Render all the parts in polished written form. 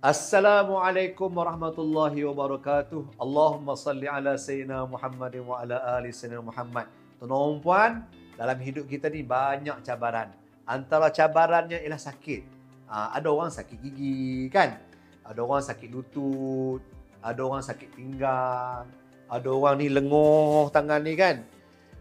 Assalamualaikum warahmatullahi wabarakatuh. Allahumma salli ala Sayyidina Muhammadin wa ala ali Sayyidina Muhammad. Tuan-tuan dan puan, dalam hidup kita ni banyak cabaran. Antara cabarannya ialah sakit. Ada orang sakit gigi kan? Ada orang sakit lutut, ada orang sakit pinggang, ada orang ni lenguh tangan ni kan?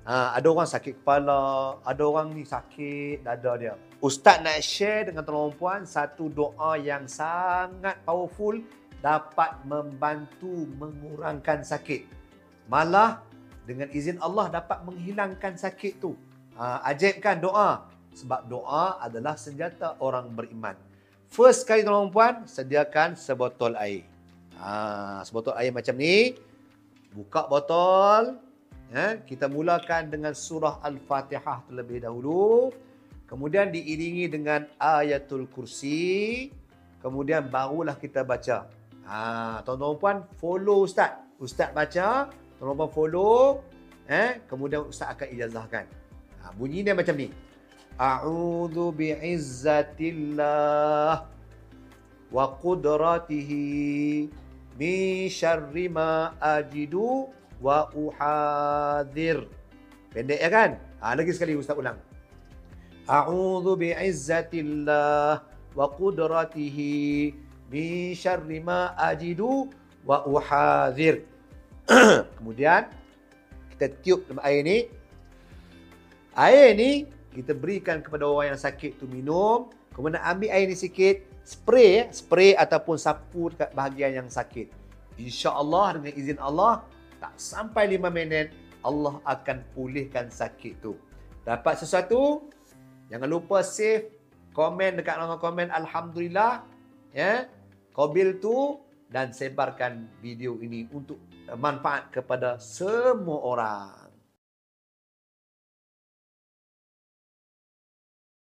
Ada orang sakit kepala, ada orang ni sakit dada dia. Ustaz nak share dengan tuan-tuan puan satu doa yang sangat powerful dapat membantu mengurangkan sakit. Malah dengan izin Allah dapat menghilangkan sakit tu. Ajaibkan doa. Sebab doa adalah senjata orang beriman. First kali tuan-tuan puan, sediakan sebotol air. Sebotol air macam ni. Buka botol. Kita mulakan dengan surah Al-Fatihah terlebih dahulu. Kemudian diiringi dengan ayatul kursi. Kemudian barulah kita baca. Tuan-tuan puan follow Ustaz. Ustaz baca, tuan-tuan puan follow. Kemudian Ustaz akan ijazahkan. Bunyi dia macam ni. A'udzu bi'izzatillah wa qudratihi min syarri ma ajidu wa uhadir. Pendek ya kan? Lagi sekali Ustaz ulang. A'udzu bi'izzatillah wa qudratihi min syarri ma ajidu wa uhadir. Kemudian kita tiup dalam air ni. Air ni kita berikan kepada orang yang sakit tu minum. Kemudian ambil air ni sikit, spray ataupun sapu dekat bahagian yang sakit. InsyaAllah dengan izin Allah, tak sampai 5 minit, Allah akan pulihkan sakit tu. Dapat sesuatu? Jangan lupa save, komen dekat kolom komen Alhamdulillah. Qabil tu dan sebarkan video ini untuk manfaat kepada semua orang.